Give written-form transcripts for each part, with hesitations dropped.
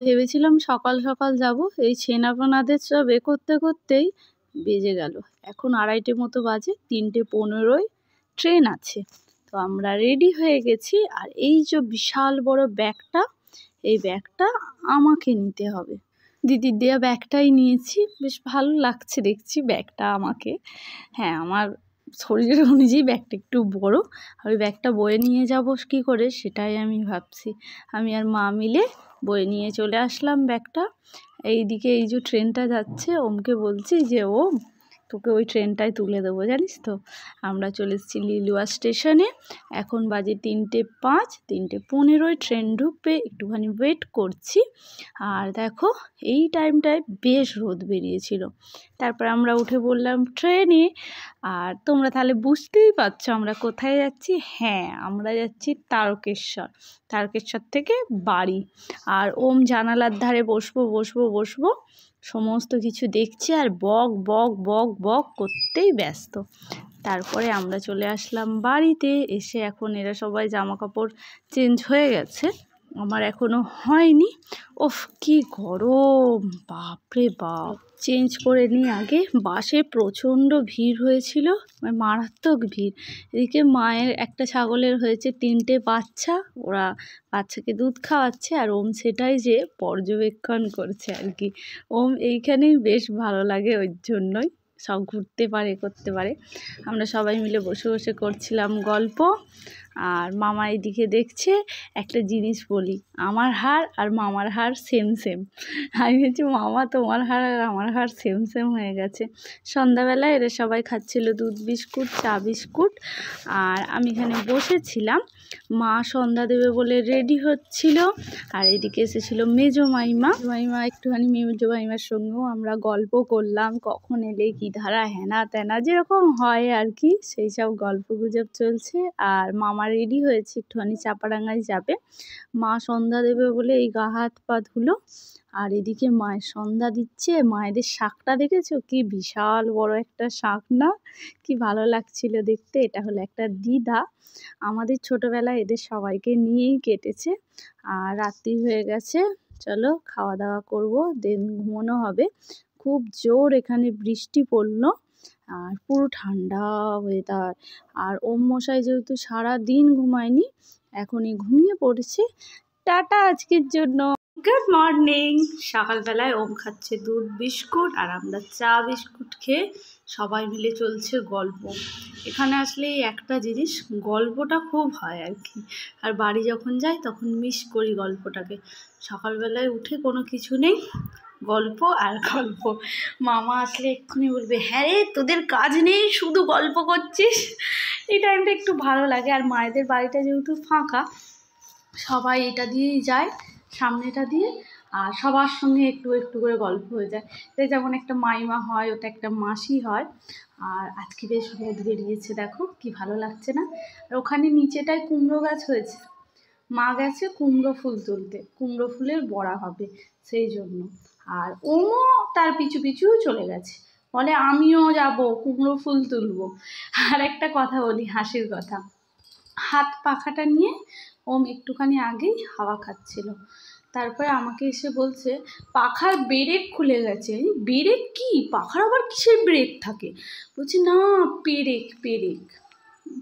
ভেবেছিলাম সকাল সকাল যাব, এই ছেনাপোনাদের সব করতে করতেই বেজে গেল। এখন 2:30 মতো বাজে, 3:15 ট্রেন আছে। তো আমরা রেডি হয়ে গেছি। আর এই যে বিশাল বড় ব্যাগটা, এই ব্যাগটা আমাকে নিতে হবে। দিদির দেয়া ব্যাগটাই নিয়েছি, বেশ ভালো লাগছে দেখছি ব্যাগটা আমাকে। হ্যাঁ, আমার শরীরের অনুযায়ী ব্যাগটা একটু বড়। আর ওই ব্যাগটা বয়ে নিয়ে যাব কী করে সেটাই আমি ভাবছি। আমি আর মা মিলে বয়ে নিয়ে চলে আসলাম ব্যাগটা। এইদিকে এই যে ট্রেনটা যাচ্ছে, ওমকে বলছি যে ওম, তোকে ওই ট্রেনটায় তুলে দেবো, জানিস তো। আমরা চলে এসেছি লিলুয়া স্টেশনে। এখন বাজে 3:05, 3:15 ট্রেন ঢুকবে, একটুখানি ওয়েট করছি। আর দেখো এই টাইমটায় বেশ রোদ বেরিয়েছিল। তারপর আমরা উঠে পড়লাম ট্রেনে। আর তোমরা তাহলে বুঝতেই পারছো আমরা কোথায় যাচ্ছি। হ্যাঁ, আমরা যাচ্ছি তারকেশ্বর। তারকেশ্বর থেকে বাড়ি। আর ওম জানালার ধারে বসবো বসবো বসবো, সমস্ত কিছু দেখছে আর বক বক বক বক করতেই ব্যস্ত। তারপরে আমরা চলে আসলাম বাড়িতে। এসে এখন এরা সবাই জামা কাপড় চেঞ্জ হয়ে গেছে, আমার এখনো হয়নি। ওফ কি গরম, বাপরে বাপ। চেঞ্জ করে নিয়ে আগে বাসে প্রচণ্ড ভিড় হয়েছিল, মারাত্মক ভিড়। এদিকে মায়ের একটা ছাগলের হয়েছে 3টে বাচ্চা, ওরা বাচ্চাকে দুধ খাওয়াচ্ছে। আর ওম সেটাই যে পর্যবেক্ষণ করছে আর কি। ওম এইখানেই বেশ ভালো লাগে, ওই জন্যই সব ঘুরতে পারে করতে পারে। আমরা সবাই মিলে বসে বসে করছিলাম গল্প। আর মামা এদিকে দেখছে। একটা জিনিস বলি, আমার হার আর মামার হার সেম সেম। আমি বলছি মামা তোমার হার আর আমার হার সেম সেম হয়ে গেছে। সন্ধ্যাবেলায় এরা সবাই খাচ্ছিল দুধ বিস্কুট, চা বিস্কুট। আর আমি এখানে বসেছিলাম। মা সন্ধ্যা দেবে বলে রেডি হচ্ছিল। আর এদিকে এসেছিল মেজো মাইমা। মাইমা একটুখানি মেজো মাইমার সঙ্গেও আমরা গল্প করলাম, কখন এলে, কী ধারা, হেনা তেনা, যেরকম হয় আর কি, সেই সব গল্প গুজব চলছে। আর মামা রেডি হয়েছে, একটুখানি চাপাডাঙ্গায় যাবে। মা সন্ধ্যা দেবে বলে এই গা হাত পা ধুলো। আর এদিকে মায়ের সন্ধ্যা দিচ্ছে। মায়েদের শাকটা দেখেছো, কি বিশাল বড় একটা শাক না, কি ভালো লাগছিল দেখতে। এটা হলো একটা দিদা, আমাদের ছোটবেলায় এদের সবাইকে নিয়েই কেটেছে। আর রাত্রি হয়ে গেছে, চলো খাওয়া দাওয়া করবো, দেন ঘুমোনো হবে। খুব জোর এখানে বৃষ্টি পড়লো। আর পুরো ঠান্ডা ওয়েদার। আর ওম মশাই যেহেতু সারাদিন ঘুমায়নি, এখনই ঘুমিয়ে পড়েছে। টাটা আজকের জন্য, গুড মর্নিং। সকালবেলায় ওম খাচ্ছে দুধ বিস্কুট, আর আমরা চা বিস্কুট খেয়ে সবাই মিলে চলছে গল্প। এখানে আসলে একটা জিনিস, গল্পটা খুব হয় আর কি। আর বাড়ি যখন যাই তখন মিস করি গল্পটাকে। সকালবেলায় উঠে কোনো কিছু নেই, গল্প আর গল্প। মামা আসলে এক্ষুনি বলবে, হ্যাঁ রে তোদের কাজ নেই, শুধু গল্প করছিস। এই টাইমটা একটু ভালো লাগে। আর মায়েদের বাড়িটা যেহেতু ফাঁকা, সবাই এটা দিয়েই যায়, সামনেটা দিয়ে। আর সবার সঙ্গে একটু একটু করে গল্প হয়ে যায়। যেমন একটা মাইমা হয়, ওটা একটা মাসি হয়। আর আজকে বেশ রোদ বেরিয়েছে, দেখো কি ভালো লাগছে না। আর ওখানে নিচেটায় কুমড়ো গাছ হয়েছে, মা গেছে কুমড়ো ফুল তুলতে, কুমড়ো ফুলের বড়া হবে সেই জন্য। আর ওমও তার পিছু পিছু চলে গেছে, বলে আমিও যাব কুমড়ো ফুল তুলবো। আর একটা কথা বলি, হাসির কথা, হাত পাখাটা নিয়ে ওম একটুখানি আগেই হাওয়া খাচ্ছিল। তারপরে আমাকে এসে বলছে পাখার ব্রেক খুলে গেছে। ব্রেক কি, পাখার আবার কিসের ব্রেক থাকে? বলছি না, পেরেক পেরেক।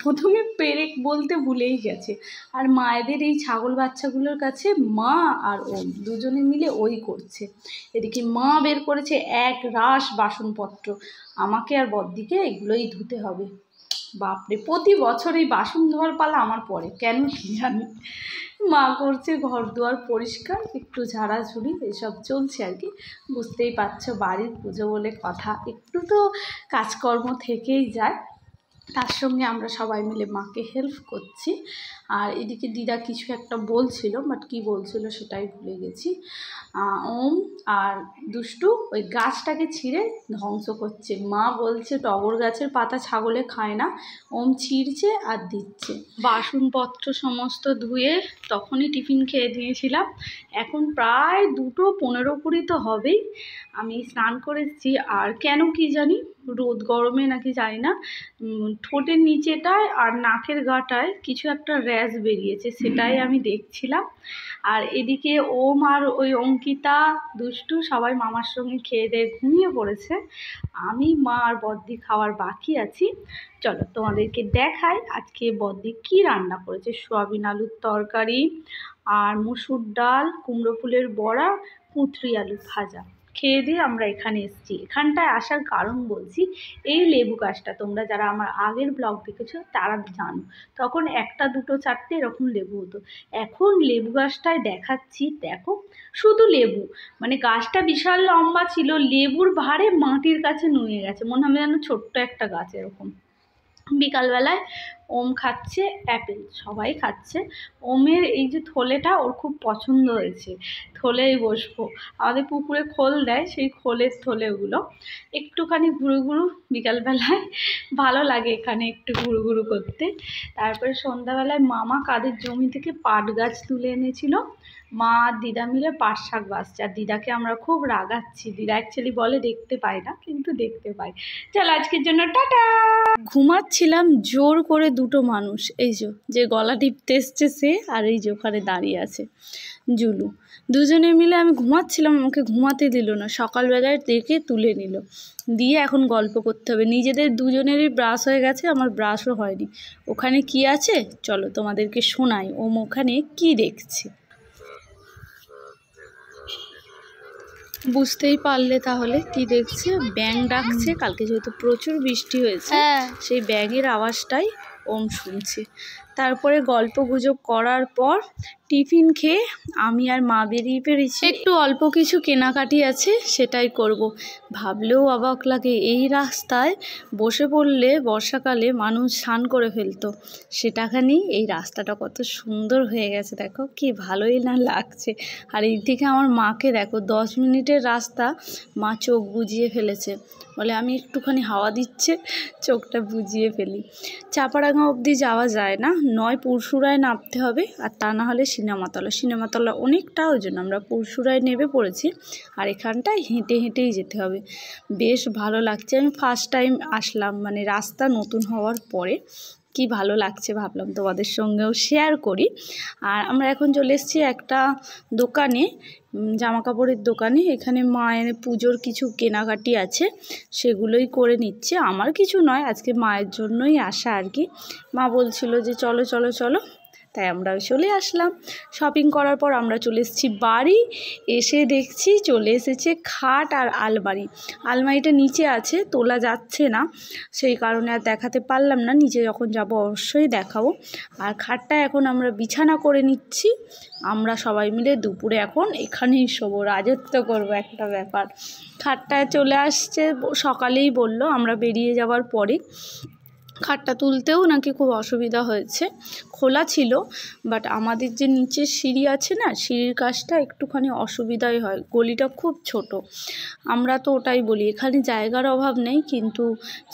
প্রথমে পেরেক বলতে ভুলেই গেছে। আর মায়েদের এই ছাগল বাচ্চাগুলোর কাছে মা আর ওম দুজনে মিলে ওই করছে। এদিকে মা বের করেছে এক রাশ বাসনপত্র, আমাকে আর বদ্দিকে এগুলোই ধুতে হবে। বাপরে, প্রতি বছর এই বাসন ধোয়ার পালা আমার পরে, কেন কি জানি। মা করছে ঘর দুয়ার পরিষ্কার, একটু ঝাড়াঝুড়ি এসব চলছে আর কি। বুঝতেই পারছো বাড়ির পুজো বলে কথা, একটু তো কাজকর্ম থেকেই যায়। তার সঙ্গে আমরা সবাই মিলে মাকে হেল্প করছি। আর এদিকে দিদা কিছু একটা বলছিল, বাট কী বলছিল সেটাই ভুলে গেছি। ওম আর দুষ্টু ওই গাছটাকে ছিঁড়ে ধ্বংস করছে। মা বলছে টগর গাছের পাতা ছাগলে খায় না, ওম ছিঁড়ছে আর দিচ্ছে। বাসনপত্র সমস্ত ধুয়ে তখনই টিফিন খেয়ে দিয়েছিলাম। এখন প্রায় 2:15 তো হবেই। আমি স্নান করেছি। আর কেন কি জানি, রোদ গরমে নাকি জানি না, ঠোঁটের নিচেটায় আর নাকের গাটায় কিছু একটা গ্যাস বেরিয়েছে, সেটাই আমি দেখছিলাম। আর এদিকে ওম আর ওই অঙ্কিতা দুষ্টু সবাই মামার সঙ্গে খেয়ে দিয়ে ঘুমিয়ে পড়েছে। আমি মা আর বদ্দি খাওয়ার বাকি আছি। চলো তোমাদেরকে দেখাই আজকে বদ্দি কি রান্না করেছে। সোয়াবিন আলুর তরকারি আর মুসুর ডাল, কুমড়ো ফুলের বড়া, কুঁথরি আলু ভাজা। খেয়ে দিয়ে আমরা এখানে এসেছি। এখানটায় আসার কারণ বলছি, এই লেবু গাছটা তোমরা যারা আমার আগের ব্লগ দেখেছো তারা জানো, তখন একটা দুটো চারটে এরকম লেবু হতো। এখন লেবু গাছটায় দেখাচ্ছি, দেখো শুধু লেবু, মানে গাছটা বিশাল লম্বা ছিল, লেবুর ভারে মাটির কাছে নুয়ে গেছে, মনে হবে যেন ছোট্ট একটা গাছ এরকম। বিকালবেলায় ওম খাচ্ছে অ্যাপেল, সবাই খাচ্ছে। ওমের এই যে থলেটা ওর খুব পছন্দ হয়েছে, থলেই বসবো। আমাদের পুকুরে খোল দেয়, সেই খোলের থলে ওগুলো। একটুখানি ঘুরু ঘুরু বিকালবেলায় ভালো লাগে এখানে একটু ঘুরু ঘুরু করতে। তারপরে সন্ধ্যাবেলায় মামা কাদের জমি থেকে পাট গাছ তুলে এনেছিল, মা আর দিদা মিলে পাট শাক বাছছে। আর দিদাকে আমরা খুব রাগাচ্ছি, দিদা অ্যাকচুয়ালি বলে দেখতে পাই না, কিন্তু দেখতে পাই। চল আজকের জন্য টাটা। ঘুমাচ্ছিলাম জোর করে দুটো মানুষ, এই যে গলা টিপতে এসছে সে, আর এই যে ওখানে দাঁড়িয়ে আছে জুলু। দুজনে মিলে আমি ঘুমাচ্ছিলাম, আমাকে ঘুমাতে দিল না, সকালবেলায় দেখে তুলে নিল, দিয়ে এখন গল্প করতে হবে। নিজেদের দুজনেরই ব্রাশ হয়ে গেছে, আমার ব্রাশও হয়নি। ওখানে কি আছে চলো তোমাদেরকে শোনাই, ওখানে কি দেখছে। বুঝতেই পারলে তাহলে কি দেখছে, ব্যাঙ ডাকছে। কালকে যেহেতু প্রচুর বৃষ্টি হয়েছে, সেই ব্যাঙের আওয়াজটাই ওম শুনছে। তারপরে গল্প গুজব করার পর টিফিন খেয়ে আমি আর মা বেরিয়ে পেরেছি। একটু অল্প কিছু কেনাকাটি আছে, সেটাই করব। ভাবলেও অবাক লাগে, এই রাস্তায় বসে পড়লে বর্ষাকালে মানুষ স্নান করে ফেলতো, সেটাখানি এই রাস্তাটা কত সুন্দর হয়ে গেছে, দেখো কি ভালোই না লাগছে। আর এই দিকে আমার মাকে দেখো, 10 মিনিটের রাস্তা মা চোখ বুজিয়ে ফেলেছে, বলে আমি একটুখানি হাওয়া দিচ্ছে চোখটা বুজিয়ে ফেলি। চাপাডাঙ্গা অবধি যাওয়া যায় না, নয় পুরসুরায় নামতে হবে, আর তা না হলে সিনেমাতলা অনেকটা, ওই জন্য আমরা পুরসুরায় নেমে পড়েছি। আর এখানটায় হেঁটে হেঁটেই যেতে হবে, বেশ ভালো লাগছে। আমি ফার্স্ট টাইম আসলাম, মানে রাস্তা নতুন হওয়ার পরে কি ভালো লাগছে, ভাবলাম তোমাদের সঙ্গেও শেয়ার করি। আর আমরা এখন চলে এসেছি একটা দোকানে, জামা কাপড়ের দোকানে। এখানে মায়ের পুজোর কিছু কেনাকাটি আছে, সেগুলোই করে নিচ্ছে। আমার কিছু নয়, আজকে মায়ের জন্যই আসা আর কি। মা বলছিল যে চলো চলো চলো, তাই আমরা চলে আসলাম। শপিং করার পর আমরা চলে এসেছি বাড়ি। এসে দেখছি চলে এসেছে খাট আর আলমারি। আলমারিটা নিচে আছে, তোলা যাচ্ছে না, সেই কারণে আর দেখাতে পারলাম না। নিচে যখন যাব অবশ্যই দেখাবো। আর খাটটা এখন আমরা বিছানা করে নিচ্ছি। আমরা সবাই মিলে দুপুরে এখন এখানেই শোবো, রাজত্ব করবো, একটা ব্যাপার। খাটটায় চলে আসছে সকালেই বলল, আমরা বেরিয়ে যাওয়ার পরে। খাটটা তুলতেও নাকি খুব অসুবিধা হয়েছে, খোলা ছিল, বাট আমাদের যে নিচের সিঁড়ি আছে না, সিঁড়ির কাজটা একটুখানি অসুবিধাই হয়, গলিটা খুব ছোট। আমরা তো ওটাই বলি, এখানে জায়গার অভাব নেই, কিন্তু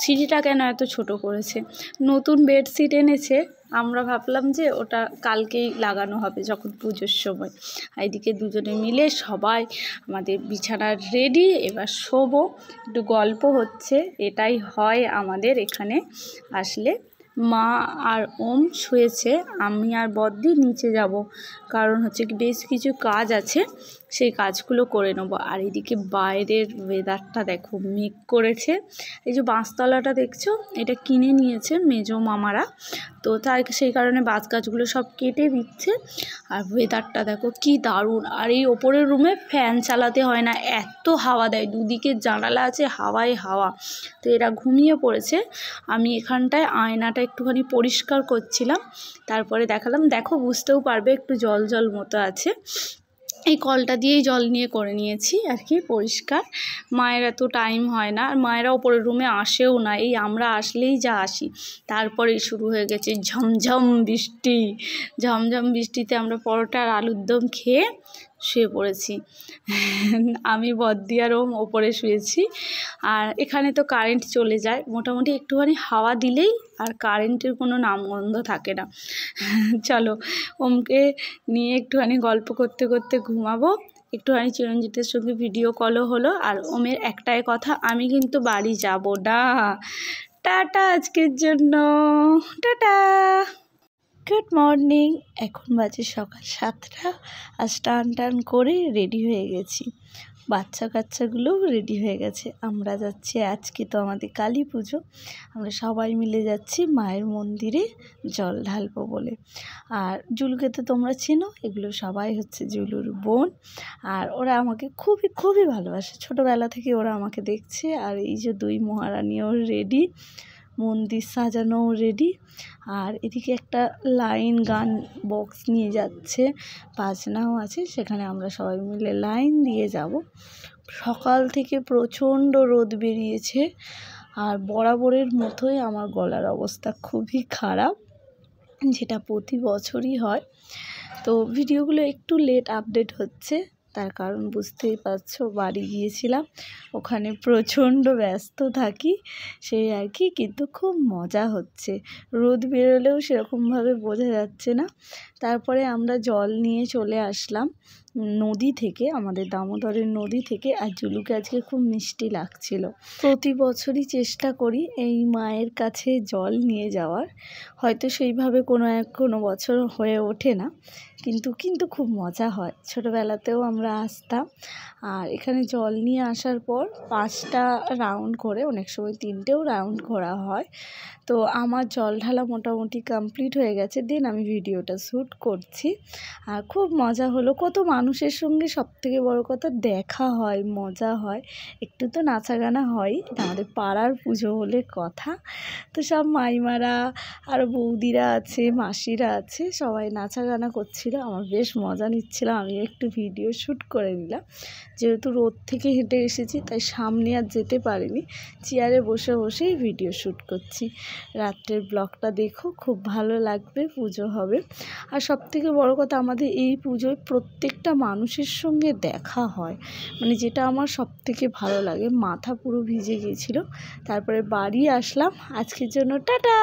সিঁড়িটা কেন এত ছোট করেছে। নতুন বেডশিট এনেছে, আমরা ভাবলাম যে ওটা কালকেই লাগানো হবে যখন পুজোর সময়। এইদিকে দুজনে মিলে সবাই আমাদের বিছানা রেডি, এবার শোবো, একটু গল্প হচ্ছে, এটাই হয় আমাদের এখানে আসলে। মা আর ওম শুয়েছে, আমি আর বদ্দি নিচে যাব, কারণ হচ্ছে কি বেশ কিছু কাজ আছে, সেই কাজগুলো করে নেবো। আর এদিকে বাইরের ওয়েদারটা দেখো, মেঘ করেছে। এই যে বাঁশতলাটা দেখছো, এটা কিনে নিয়েছে মেজো মামারা, তো তাই সেই কারণে বাঁশ গাছগুলো সব কেটে দিচ্ছে। আর ওয়েদারটা দেখো কি দারুণ। আর এই ওপরের রুমে ফ্যান চালাতে হয় না, এত হাওয়া দেয়, দুদিকে জানালা আছে, হাওয়ায় হাওয়া। তো এরা ঘুমিয়ে পড়েছে, আমি এখানটায় আয়নাটা একটুখানি পরিষ্কার করছিলাম। তারপরে দেখালাম, দেখো বুঝতেও পারবে একটু জল জল মতো আছে, এই কলটা দিয়েই জল নিয়ে করে নিয়েছি আর কি পরিষ্কার। মায়ের এত টাইম হয় না, আর মায়েরা ওপরের রুমে আসেও না, এই আমরা আসলেই যা আসি। তারপরেই শুরু হয়ে গেছে ঝমঝম বৃষ্টি। ঝমঝম বৃষ্টিতে আমরা পরোটা আর আলুর দম খেয়ে শুয়ে পড়েছি। আমি বদ্দি আর ওম ওপরে শুয়েছি। আর এখানে তো কারেন্ট চলে যায়, মোটামুটি একটুখানি হাওয়া দিলেই আর কারেন্টের কোনো নামগন্ধ থাকে না। চলো ওমকে নিয়ে একটুখানি গল্প করতে করতে ঘুমাবো। একটুখানি চিরঞ্জিতের সঙ্গে ভিডিও কলও হলো। আর ওমের একটাই কথা, আমি কিন্তু বাড়ি যাব না। টাটা আজকের জন্য, টাটা। Good morning. এখন বাজে সকাল 7টা। আর স্নান করে রেডি হয়ে গেছি। বাচ্চা কাচ্চাগুলোও রেডি হয়ে গেছে। আমরা যাচ্ছি, আজকে তো আমাদের কালী পুজো, আমরা সবাই মিলে যাচ্ছি মায়ের মন্দিরে জল ঢালবো বলে। আর জুলুকে তো তোমরা চেনো, এগুলো সবাই হচ্ছে জুলুর বোন। আর ওরা আমাকে খুবই খুবই ভালোবাসে, ছোটোবেলা থেকে ওরা আমাকে দেখছে। আর এই যে 2 মহারানীও রেডি, মন্দির সাজানোও রেডি। আর এদিকে একটা লাইন গান বক্স নিয়ে যাচ্ছে, বাজনাও আছে, সেখানে আমরা সবাই মিলে লাইন দিয়ে যাব। সকাল থেকে প্রচণ্ড রোদ বেরিয়েছে, আর বরাবরের মতোই আমার গলার অবস্থা খুবই খারাপ, যেটা প্রতি বছরই হয়। তো ভিডিওগুলো একটু লেট আপডেট হচ্ছে, তার কারণ বুঝতেই পারছো, বাড়ি গিয়েছিলাম, ওখানে প্রচণ্ড ব্যস্ত থাকি সেই আর কি। কিন্তু খুব মজা হচ্ছে, রোদ বেরোলেও সেরকমভাবে বোঝা যাচ্ছে না। তারপরে আমরা জল নিয়ে চলে আসলাম নদী থেকে, আমাদের দামোদরের নদী থেকে। আর জুলুকে আজকে খুব মিষ্টি লাগছিল। প্রতি বছরই চেষ্টা করি এই মায়ের কাছে জল নিয়ে যাওয়ার, হয়তো সেইভাবে কোনো বছর হয়ে ওঠে না, কিন্তু খুব মজা হয়। ছোটোবেলাতেও আমরা আসতাম। আর এখানে জল নিয়ে আসার পর 5টা রাউন্ড করে, অনেক সময় 3টেও রাউন্ড করা হয়। তো আমার জল ঢালা মোটামুটি কমপ্লিট হয়ে গেছে, দেন আমি ভিডিওটা শ্যুট করছি। আর খুব মজা হলো, কত মানুষের সঙ্গে সবথেকে বড় কথা দেখা হয়, মজা হয়, একটু তো নাচা গানা হয়, আমাদের পাড়ার পুজো বলে কথা। তো সব মাইমারা আর বৌদিরা আছে, মাসিরা আছে, সবাই নাচা গানা করছিল, আমার বেশ মজা নিচ্ছিলাম। আমি একটু ভিডিও শ্যুট করে নিলাম, যেহেতু রোদ থেকে হেঁটে এসেছি তাই সামনে আর যেতে পারিনি, চেয়ারে বসে বসেই ভিডিও শ্যুট করছি। রাত্রের ব্লগটা দেখো, খুব ভালো লাগবে, পুজো হবে। আর সবথেকে বড় কথা, আমাদের এই পুজোয় প্রত্যেকটা মানুষের সঙ্গে দেখা হয়, মানে যেটা আমার সবথেকে ভালো লাগে। মাথা পুরো ভিজে গিয়েছিল, তারপরে বাড়ি আসলাম। আজকের জন্য টাটা।